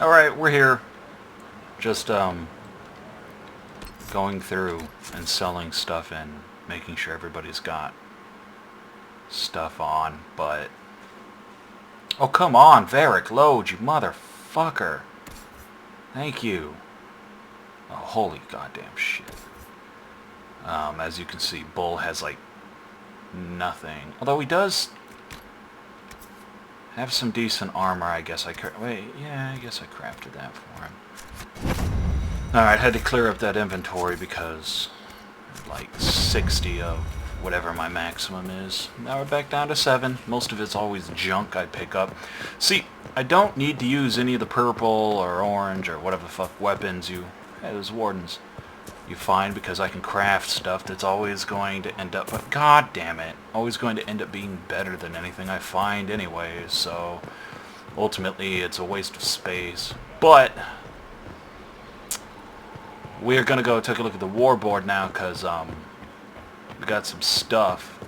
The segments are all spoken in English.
Alright, we're here. Just, going through and selling stuff and making sure everybody's got stuff on, but... Oh, come on, Varric, load, you motherfucker. Thank you. Oh, holy goddamn shit. As you can see, Bull has, like, nothing. Although he does have some decent armor, I guess I could... Wait, yeah, I guess I crafted that for him. Alright, had to clear up that inventory because... like 60 of whatever my maximum is. Now we're back down to 7. Most of it's always junk I pick up. See, I don't need to use any of the purple or orange or whatever the fuck weapons you... Hey, those wardens. You find because I can craft stuff that's always going to end up... But god damn it. Always going to end up being better than anything I find anyways, so... Ultimately, it's a waste of space. But... we're gonna go take a look at the war board now, because, we got some stuff.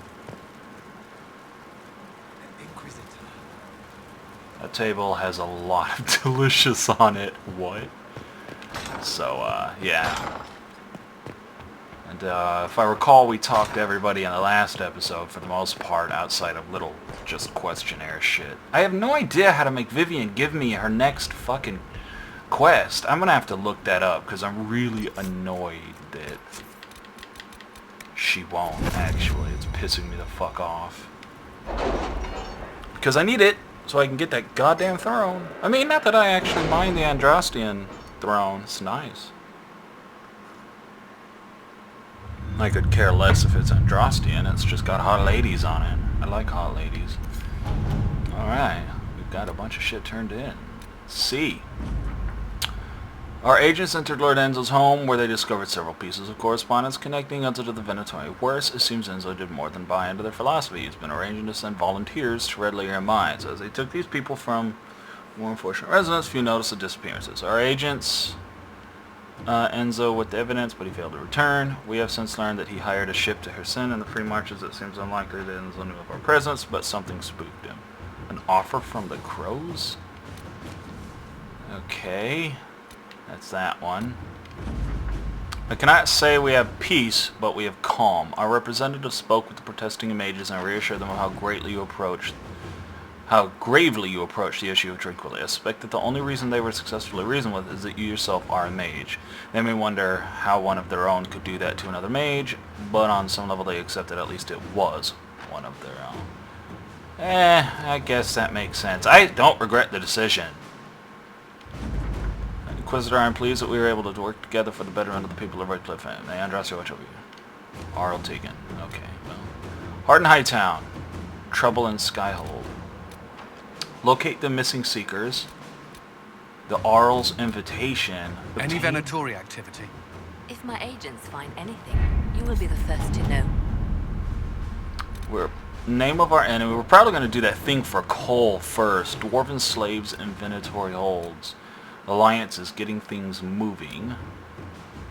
That table has a lot of delicious on it. What? So, yeah. And, if I recall, we talked to everybody in the last episode, for the most part, outside of little, just questionnaire shit. I have no idea how to make Vivian give me her next fucking quest. I'm gonna have to look that up, because I'm really annoyed that she won't, actually. It's pissing me the fuck off. Because I need it, so I can get that goddamn throne. I mean, not that I actually mind the Andrastian throne. It's nice. I could care less if it's Andrastian. It's just got hot ladies on it. I like hot ladies. Alright. We've got a bunch of shit turned in. C. Our agents entered Lord Enzo's home, where they discovered several pieces of correspondence connecting Enzo to the Venatori. Worse, it seems Enzo did more than buy into their philosophy. He's been arranging to send volunteers to Red Layer mines. As they took these people from more unfortunate residents, few noticed the disappearances. Our agents... Enzo with the evidence, but he failed to return. We have since learned that he hired a ship to Hersen in the free marches. It seems unlikely that Enzo knew of our presence, but something spooked him. An offer from the crows? Okay. That's that one. I cannot say we have peace, but we have calm. Our representative spoke with the protesting mages and reassured them of how gravely you approach the issue of tranquility. I suspect that the only reason they were successfully reasoned with is that you yourself are a mage. They may wonder how one of their own could do that to another mage, but on some level they accept that at least it was one of their own. I guess that makes sense. I don't regret the decision. Inquisitor, I am pleased that we were able to work together for the betterment of the people of Redcliffe. May Andrasio watch over you. Arl Tegan. Okay, well. Harden Hightown. Trouble in Skyhold. Locate the missing seekers. The Arl's invitation. Any Venatori activity? If my agents find anything, you will be the first to know. Name of our enemy. We're probably going to do that thing for coal first. Dwarven slaves and Venatori holds. Alliance is getting things moving.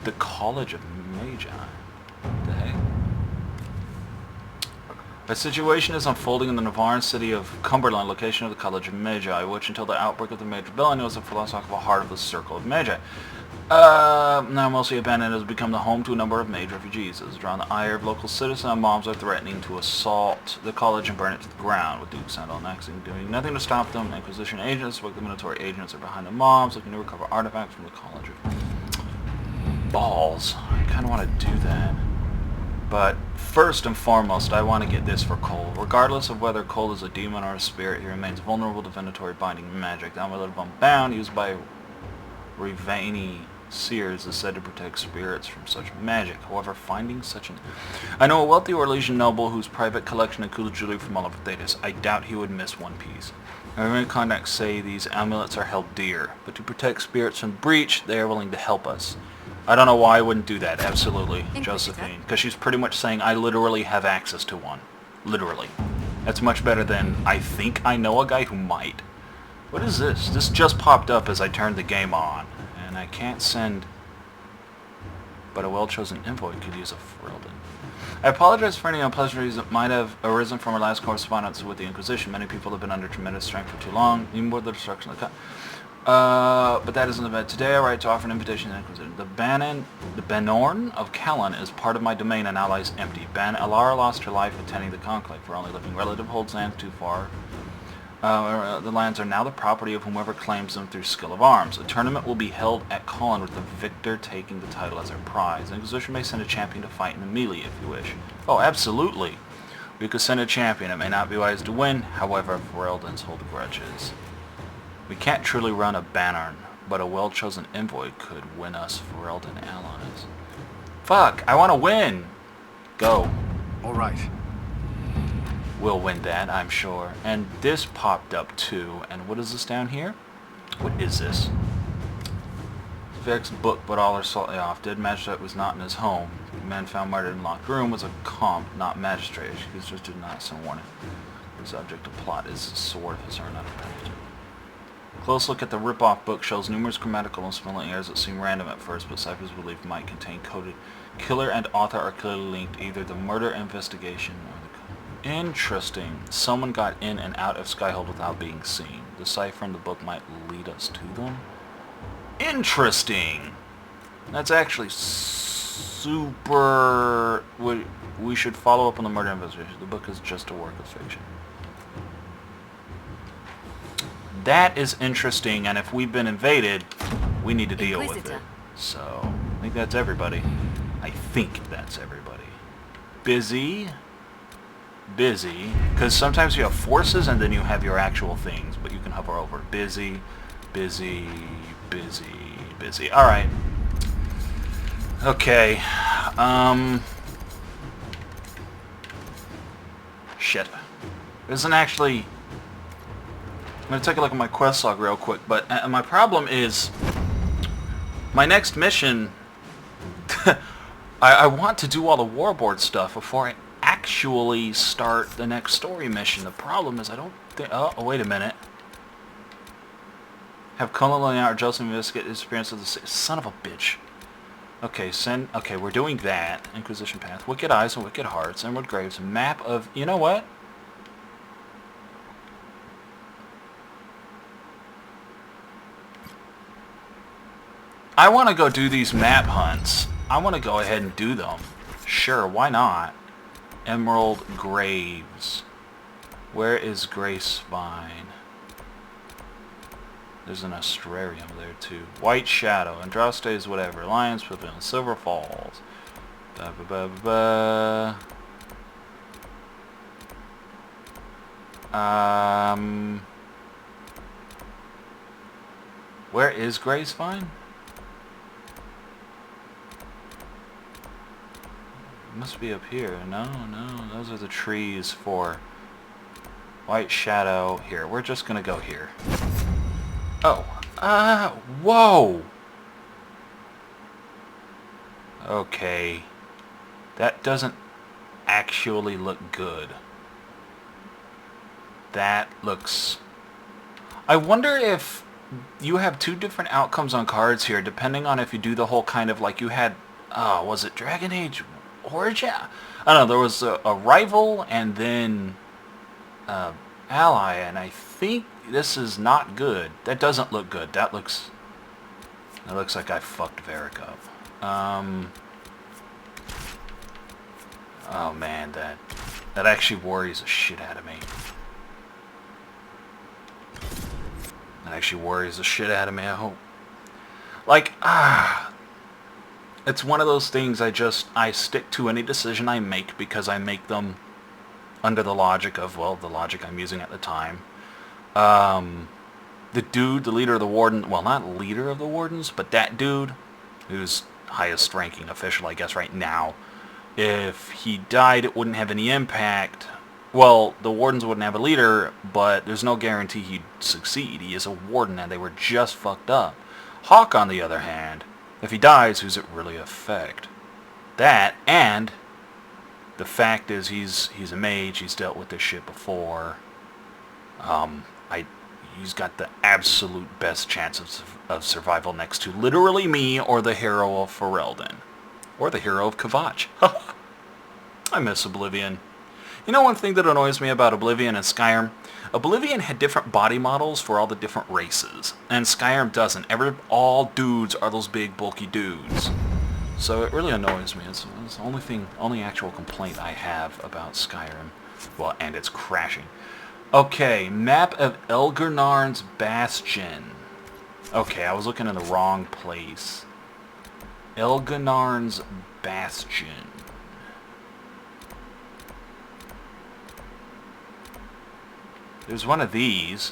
The College of Magi. What the heck? A situation is unfolding in the Navarran city of Cumberland, location of the College of Magi, which until the outbreak of the Major Rebellion was the philosophical heart of the Circle of Magi. Now mostly abandoned, it has become the home to a number of mage refugees. It has drawn the ire of local citizens, and mobs are threatening to assault the college and burn it to the ground, with Duke Sandal and Axing doing nothing to stop them. Inquisition agents, like the Minotaur agents, are behind the mobs, looking to recover artifacts from the College of Balls. I kind of want to do that. But first and foremost, I want to get this for Cole. Regardless of whether Cole is a demon or a spirit, he remains vulnerable to Venatori binding magic. The amulet of Unbound, used by Rivani Seers, is said to protect spirits from such magic. However, finding such an... I know a wealthy Orlesian noble whose private collection includes jewelry from all over Thetis. I doubt he would miss one piece. Our contacts say these amulets are held dear, but to protect spirits from breach, they are willing to help us. I don't know why I wouldn't do that, absolutely, Josephine. Because she's pretty much saying I literally have access to one. Literally. That's much better than I think I know a guy who might. What is this? This just popped up as I turned the game on. And I can't send... But a well-chosen envoy could use a Ferelden. I apologize for any unpleasantries that might have arisen from our last correspondence with the Inquisition. Many people have been under tremendous strain for too long, even more the destruction of the But that isn't the bed. Today I write to offer an invitation to the Inquisition. The Banorn of Callan is part of my domain and now lies empty. Ban Alara lost her life attending the conclave. For only living relative holds lands too far. The lands are now the property of whomever claims them through skill of arms. A tournament will be held at Callan with the victor taking the title as their prize. The Inquisition may send a champion to fight in the melee if you wish. Oh, absolutely. We could send a champion. It may not be wise to win. However, Ferelden's hold grudges. We can't truly run a Banorn, but a well-chosen envoy could win us Ferelden allies. Fuck, I want to win! Go. All right. We'll win that, I'm sure. And this popped up too. And what is this down here? What is this? Vex's book, but all are slightly off. Dead magistrate was not in his home. The man found murdered in locked room was a comp, not magistrate. He just did not send warning. The subject of plot is sword officer, not a magistrate. Close look at the rip-off book shows numerous grammatical and spelling errors that seem random at first, but ciphers believe might contain coded. Killer and author are clearly linked, either the murder investigation or the... Interesting. Someone got in and out of Skyhold without being seen. The cipher in the book might lead us to them. Interesting. That's actually super... We should follow up on the murder investigation. The book is just a work of fiction. That is interesting, and if we've been invaded, we need to deal with it. So, I think that's everybody. I think that's everybody. Busy. Busy. Because sometimes you have forces, and then you have your actual things, but you can hover over. Busy, busy, busy, busy. Alright. Okay. Shit. It isn't actually... I'm going to take a look at my quest log real quick, but my problem is my next mission, I want to do all the warboard stuff before I actually start the next story mission. The problem is I don't think... Oh, wait a minute. Have Colin Leonard or Joseph investigate the disappearance of the... Son of a bitch. Okay, okay, we're doing that. Inquisition Path. Wicked Eyes and Wicked Hearts. Emerald Graves. Map of... You know what? I want to go do these map hunts. I want to go ahead and do them. Sure, why not? Emerald Graves. Where is Gracevine? There's an Astrarium there too. White Shadow, Andraste's whatever. Lions Pavilion, Silver Falls. Ba ba ba ba ba. Where is Gracevine? It must be up here. No, those are the trees for White Shadow. Here, we're just gonna go here. Oh, whoa! Okay. That doesn't actually look good. That looks... I wonder if you have two different outcomes on cards here, depending on if you do the whole kind of like you had... was it Dragon Age Origin? I don't know, there was a rival and then ally, and I think this is not good. That doesn't look good. That looks like I fucked Varric up. Oh man, that actually worries the shit out of me. That actually worries the shit out of me, I hope. Like, it's one of those things I stick to any decision I make because I make them under the logic of, well, the logic I'm using at the time. The dude, the leader of the Warden, well, not leader of the Wardens, but that dude, who's highest ranking official, I guess, right now, if he died, it wouldn't have any impact. Well, the Wardens wouldn't have a leader, but there's no guarantee he'd succeed. He is a Warden, and they were just fucked up. Hawk, on the other hand, if he dies, who's it really affect? That, and the fact is he's a mage, he's dealt with this shit before. He's got the absolute best chance of survival next to literally me or the hero of Ferelden. Or the hero of Kvatch. I miss Oblivion. You know one thing that annoys me about Oblivion and Skyrim? Oblivion had different body models for all the different races, and Skyrim doesn't. All dudes are those big, bulky dudes. So it really annoys me. It's the only actual complaint I have about Skyrim. Well, and it's crashing. Okay, map of Elgernarn's Bastion. Okay, I was looking in the wrong place. Elgernarn's Bastion. There's one of these.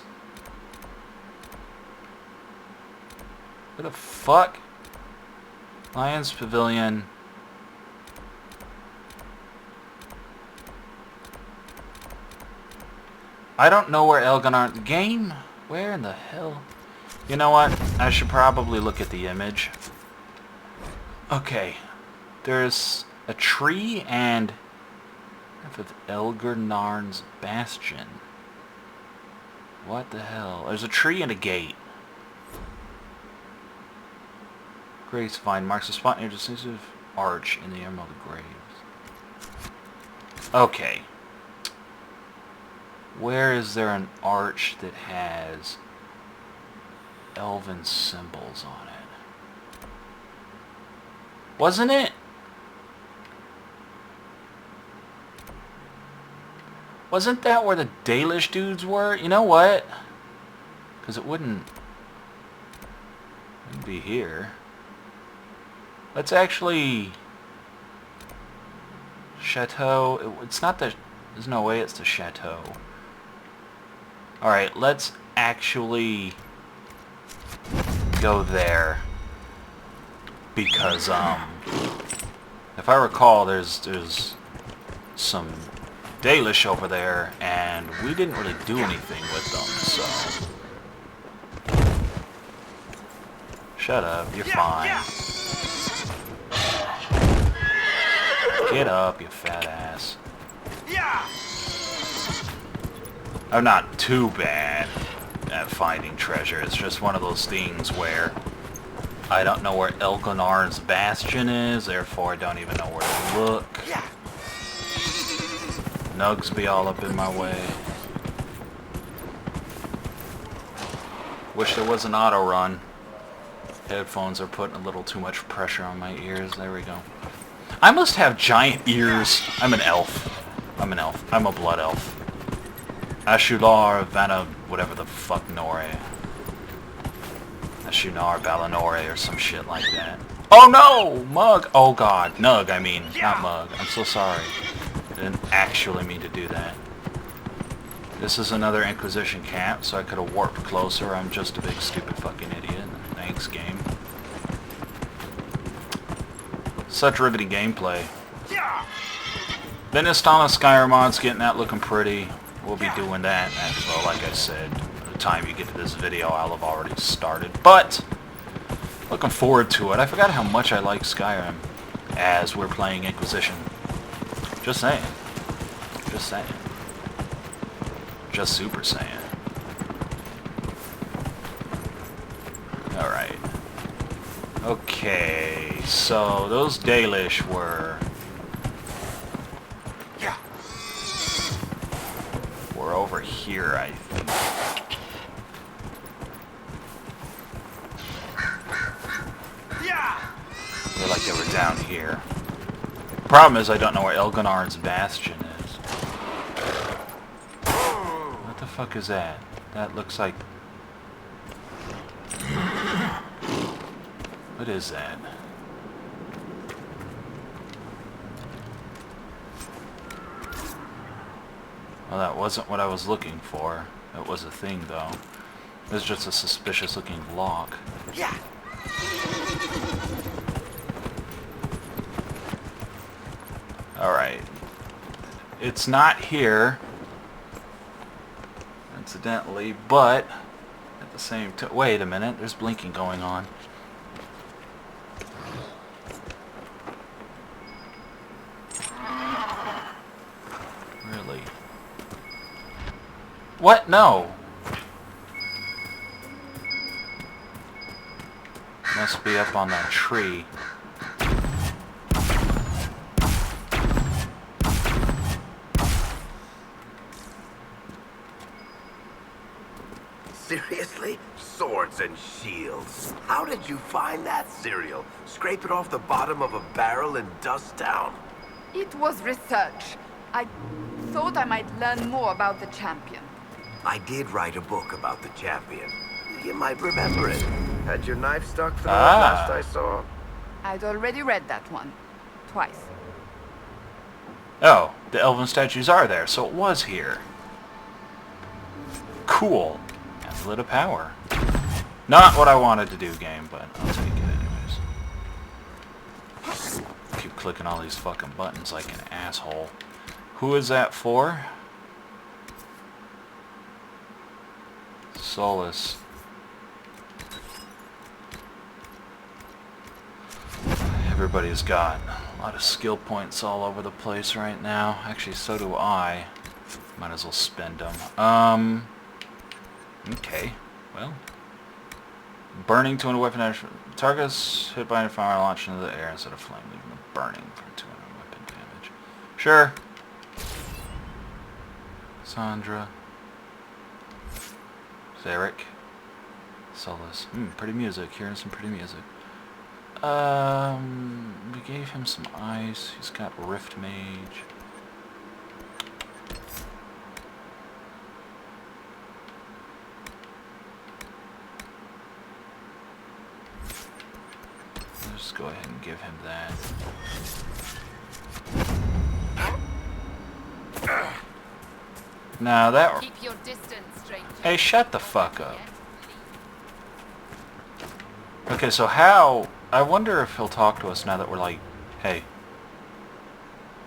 Where the fuck? Lions Pavilion. I don't know where Elgernarn... Game? Where in the hell? You know what? I should probably look at the image. Okay. There's a tree and... of Elgernarn's Bastion. What the hell? There's a tree and a gate. Grace Vine marks a spot near a distinctive arch in the Emerald Graves. Okay. Where is there an arch that has elven symbols on it? Wasn't it? Wasn't that where the Dalish dudes were? You know what? Because it wouldn't be here. Let's actually... Chateau... It's not the... There's no way it's the Chateau. Alright, let's actually go there. Because, if I recall, there's some Dalish over there, and we didn't really do anything with them, so... Shut up, you're fine. Get up, you fat ass. I'm not too bad at finding treasure. It's just one of those things where I don't know where Elgernarn's Bastion is, therefore I don't even know where to look. Nugs be all up in my way. Wish there was an auto run. Headphones are putting a little too much pressure on my ears. There we go. I must have giant ears. I'm an elf. I'm an elf. I'm a blood elf. Ashular Vanna, whatever the fuck Nore. Ashunar Balanore or some shit like that. Oh no! Mug! Oh god. Nug, I mean. Not Mug. I'm so sorry. I didn't actually mean to do that. This is another Inquisition camp, so I could have warped closer. I'm just a big stupid fucking idiot. Thanks, game. Such riveting gameplay. Been installing Skyrim mods, getting that looking pretty. We'll be doing that. Well, like I said, by the time you get to this video, I'll have already started. But, looking forward to it. I forgot how much I like Skyrim as we're playing Inquisition. Just saying. Just saying. Just super saying. Alright. Okay, so those Dalish were... We're over here, I think. They're like they were down here. Problem is I don't know where Elgernarn's Bastion is. What the fuck is that? That looks like... What is that? Well, that wasn't what I was looking for. It was a thing, though. It was just a suspicious-looking lock. Yeah. Alright. It's not here, incidentally, but at the same time... Wait a minute, there's blinking going on. Really? What? No. Must be up on that tree. swords and shields. How did you find that cereal? Scrape it off the bottom of a barrel in Dust Town? It was research. I thought I might learn more about the champion. I did write a book about the champion. You might remember it. Had your knife stuck through it last I saw? I'd already read that one. Twice. Oh, the elven statues are there, so it was here. Cool. Amulet of Power. Not what I wanted to do, game, but I'll take it anyways. Keep clicking all these fucking buttons like an asshole. Who is that for? Solus. Everybody's got a lot of skill points all over the place right now. Actually, so do I. Might as well spend them. Okay. Well. Burning 200 weapon targets hit by a fire launched into the air instead of flame, leaving them burning for 200 weapon damage. Sure. Sandra. Zarek. Solus. Pretty music. Hearing some pretty music. We gave him some ice. He's got Rift Mage. Let's go ahead and give him that. Now that... Keep your distance, stranger. Hey, shut the fuck up. Okay, so how... I wonder if he'll talk to us now that we're like, hey.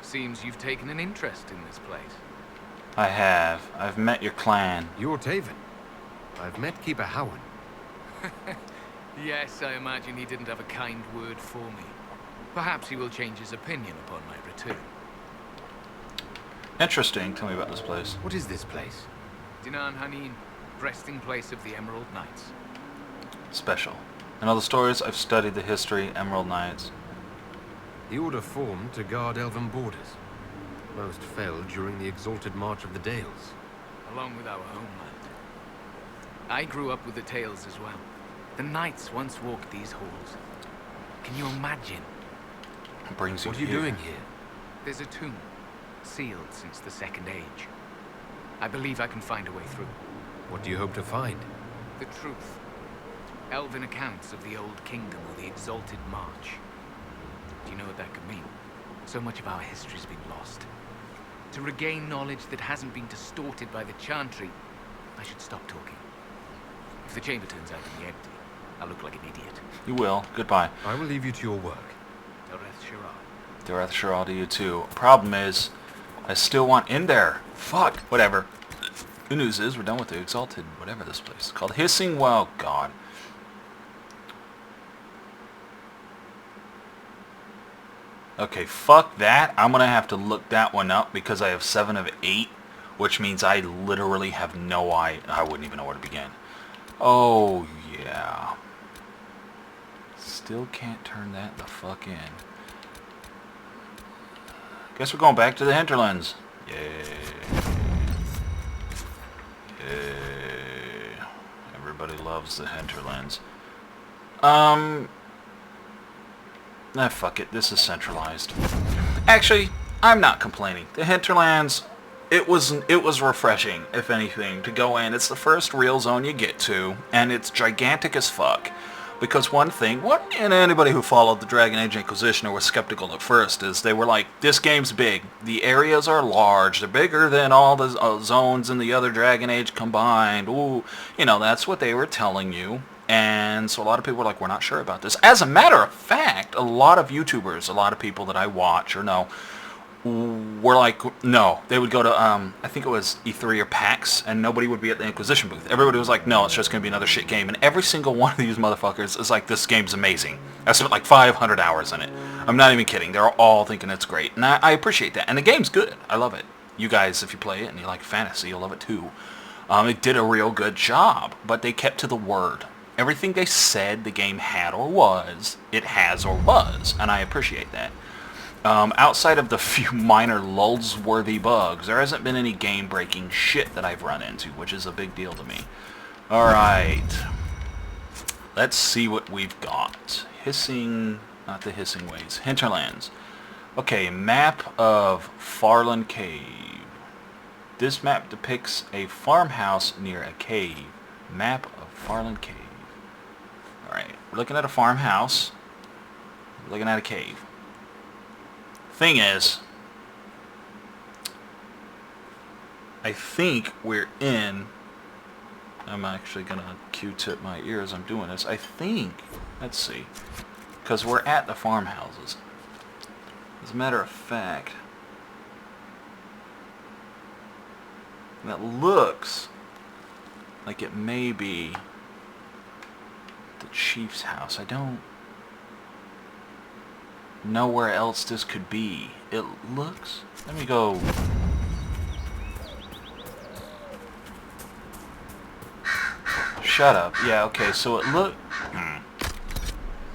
Seems you've taken an interest in this place. I have. I've met your clan. You're Taven. I've met Keeper Howen. Yes, I imagine he didn't have a kind word for me. Perhaps he will change his opinion upon my return. Interesting. Tell me about this place. What is this place? Dinan Hanin, resting place of the Emerald Knights. Special. In all the stories, I've studied the history, Emerald Knights. The Order formed to guard elven borders. Most fell during the exalted march of the Dales. Along with our homeland. I grew up with the tales as well. The knights once walked these halls. Can you imagine? What brings you What are you here? doing here? There's a tomb, sealed since the Second Age. I believe I can find a way through. What do you hope to find? The truth. Elven accounts of the Old Kingdom or the Exalted March. Do you know what that could mean? So much of our history's been lost. To regain knowledge that hasn't been distorted by the Chantry, I should stop talking. If the chamber turns out to be empty, I'll look like an idiot. You will. Goodbye. I will leave you to your work. Doreth Shirad. Dareth Shiral to you too. Problem is, I still want in there. Fuck. Whatever. Good news is, we're done with the Exalted, whatever this place is called. Hissing Well. God. Okay, fuck that. I'm gonna have to look that one up because I have 7 of 8, which means I literally have no I wouldn't even know where to begin. Oh, yeah. Still can't turn that the fuck in. Guess we're going back to the hinterlands. Yay. Yay. Everybody loves the hinterlands. Nah, fuck it. This is centralized. Actually, I'm not complaining. The hinterlands, it was refreshing, if anything, to go in. It's the first real zone you get to, and it's gigantic as fuck. Because one thing, and anybody who followed the Dragon Age Inquisition or was skeptical at first, is they were like, this game's big. The areas are large. They're bigger than all the zones in the other Dragon Age combined. Ooh, you know, that's what they were telling you. And so a lot of people were like, we're not sure about this. As a matter of fact, a lot of YouTubers, a lot of people that I watch or know, were like, no. They would go to, I think it was E3 or PAX, and nobody would be at the Inquisition booth. Everybody was like, no, it's just going to be another shit game. And every single one of these motherfuckers is like, this game's amazing. I spent like 500 hours in it. I'm not even kidding. They're all thinking it's great. And I appreciate that. And the game's good. I love it. You guys, if you play it and you like fantasy, you'll love it too. It did a real good job, but they kept to the word. Everything they said the game had or was, it has or was, and I appreciate that. Outside of the few minor lulls-worthy bugs, there hasn't been any game-breaking shit that I've run into, which is a big deal to me. Alright. Let's see what we've got. Hissing, not the hissing ways. Hinterlands. Okay, map of Farland Cave. This map depicts a farmhouse near a cave. Map of Farland Cave. Alright, we're looking at a farmhouse. We're looking at a cave. Thing is, I think we're in... I'm actually going to Q-tip my ear as I'm doing this. I think, let's see, because we're at the farmhouses. As a matter of fact, that looks like it may be the chief's house. I don't know where else this could be. It looks... Let me go... Shut up. Yeah, okay, so it look...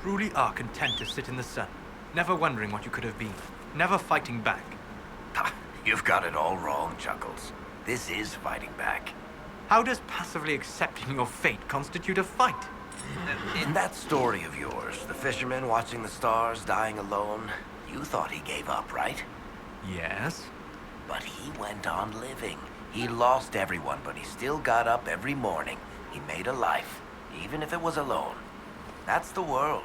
Truly are content to sit in the sun, never wondering what you could have been, never fighting back. Ha, you've got it all wrong, Chuckles. This is fighting back. How does passively accepting your fate constitute a fight? In that story of yours, the fisherman watching the stars, dying alone, you thought he gave up, right? Yes. But he went on living. He lost everyone, but he still got up every morning. He made a life, even if it was alone. That's the world.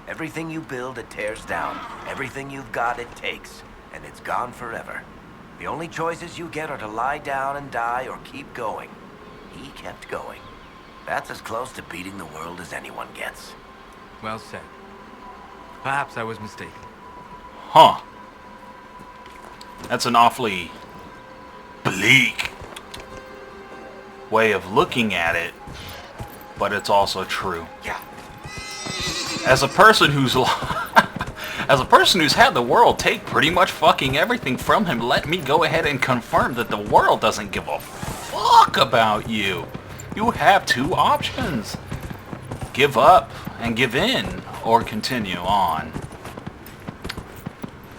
Everything you build, it tears down. Everything you've got, it takes. And it's gone forever. The only choices you get are to lie down and die or keep going. He kept going. That's as close to beating the world as anyone gets. Well said. Perhaps I was mistaken. Huh. That's an awfully bleak way of looking at it, but it's also true. Yeah. As a person who's had the world take pretty much fucking everything from him, let me go ahead and confirm that the world doesn't give a fuck about you. You have two options. Give up and give in, or continue on.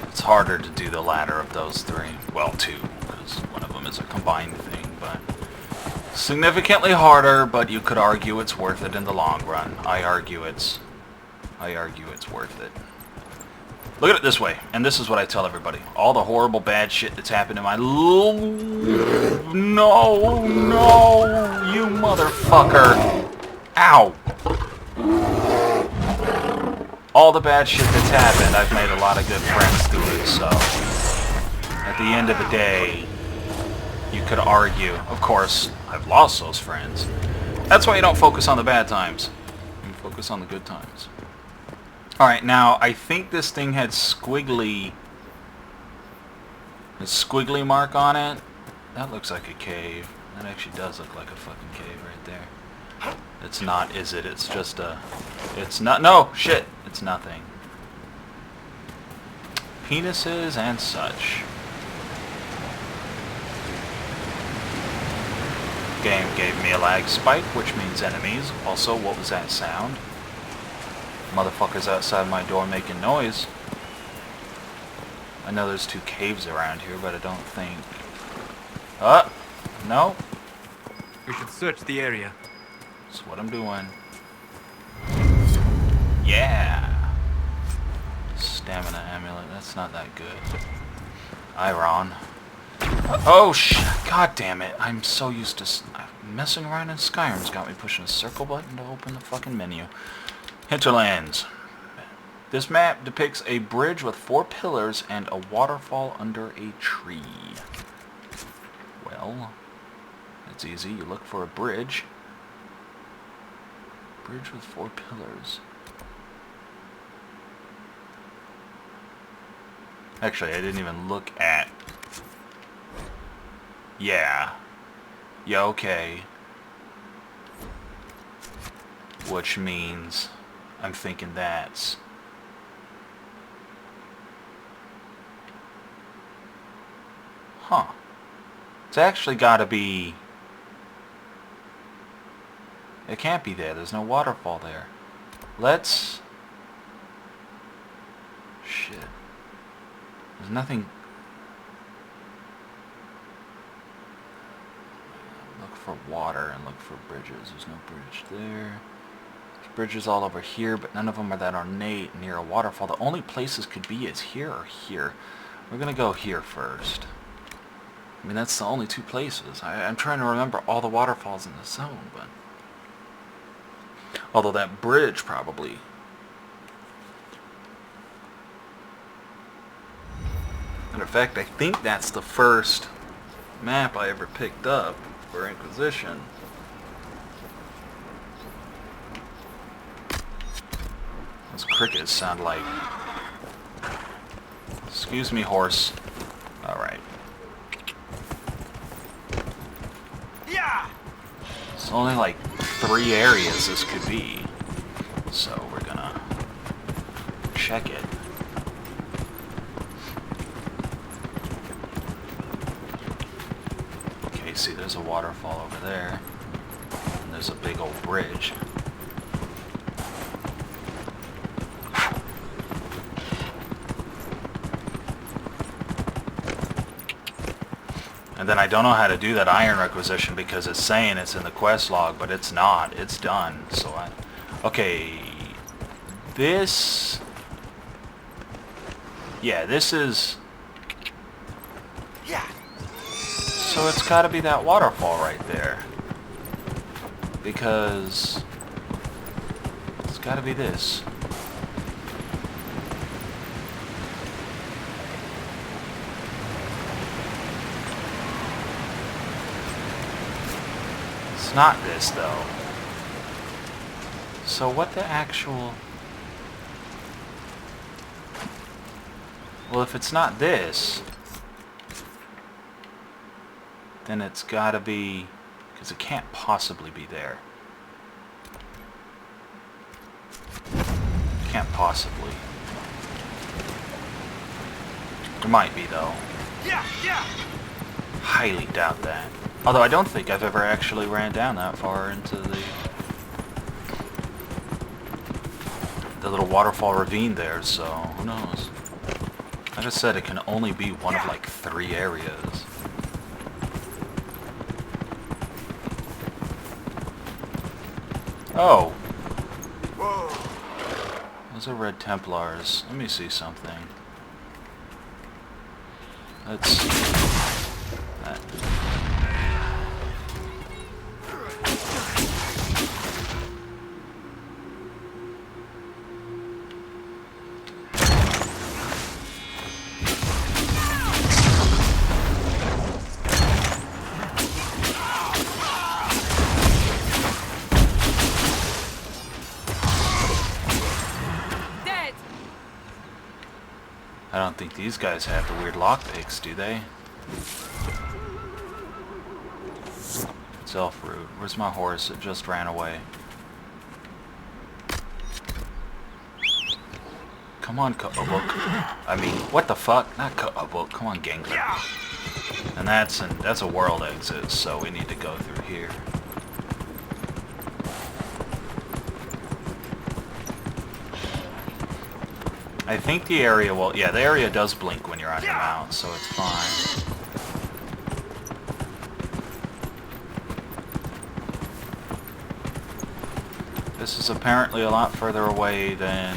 It's harder to do the latter of those three. Well, two, because one of them is a combined thing, but significantly harder, but you could argue it's worth it in the long run. I argue it's worth it. Look at it this way, and this is what I tell everybody. All the horrible bad shit that's happened in my... No, you motherfucker. Ow. All the bad shit that's happened, I've made a lot of good friends through it, so... At the end of the day, you could argue. Of course, I've lost those friends. That's why you don't focus on the bad times. You focus on the good times. Alright, now, I think this thing had a squiggly mark on it. That looks like a cave. That actually does look like a fucking cave right there. It's not, is it? It's just a... It's not... No! Shit! It's nothing. Penises and such. Game gave me a lag spike, which means enemies. Also, what was that sound? Motherfuckers outside my door making noise. I know there's two caves around here, but I don't think... No. We should search the area. That's what I'm doing. Yeah. Stamina amulet. That's not that good. Iron. Oh, shit. God damn it. I'm so used to... messing around in Skyrim's got me pushing a circle button to open the fucking menu. Hinterlands. This map depicts a bridge with 4 pillars and a waterfall under a tree. Well, it's easy. You look for a bridge. Bridge with 4 pillars. Actually, I didn't even look at... Yeah. Yeah, okay. Which means... I'm thinking that's... Huh. It's actually gotta be... It can't be there. There's no waterfall there. Let's... Shit. There's nothing... Look for water and look for bridges. There's no bridge there. There's bridges all over here, but none of them are that ornate near a waterfall. The only places could be is here or here. We're gonna go here first. I mean, that's the only two places. I'm trying to remember all the waterfalls in the zone, but... Although that bridge probably... Matter of fact, I think that's the first map I ever picked up for Inquisition. Those crickets sound like... Excuse me, horse. Alright. Yeah! It's only like 3 areas this could be. So we're gonna check it. Okay, see there's a waterfall over there. And there's a big old bridge. And then I don't know how to do that iron requisition because it's saying it's in the quest log, but it's not. It's done. So okay, this... Yeah, this is... Yeah! So it's got to be that waterfall right there. Because... It's got to be this. It's not this, though. So what the actual... Well, if it's not this, then it's gotta be... Because it can't possibly be there. Can't possibly. There might be, though. Yeah! Yeah! Highly doubt that. Although I don't think I've ever actually ran down that far into the little waterfall ravine there, so who knows. Like I said, it can only be one of like 3 areas. Oh! Whoa! Those are Red Templars. Let me see something. Let's... I don't think these guys have the weird lockpicks, do they? It's elf root. Where's my horse? It just ran away. Come on, Koobuk. I mean, what the fuck? Not Koobuk. Come on, Gangler. And that's a world exit, so we need to go through here. I think the area will... Yeah, the area does blink when you're on your mount, so it's fine. This is apparently a lot further away than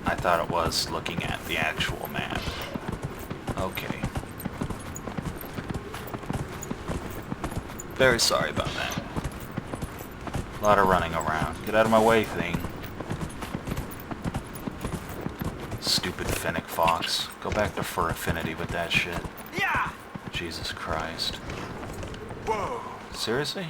I thought it was looking at the actual map. Okay. Very sorry about that. A lot of running around. Get out of my way, thing. Stupid Fennec Fox. Go back to Fur Affinity with that shit. Yeah! Jesus Christ. Whoa! Seriously?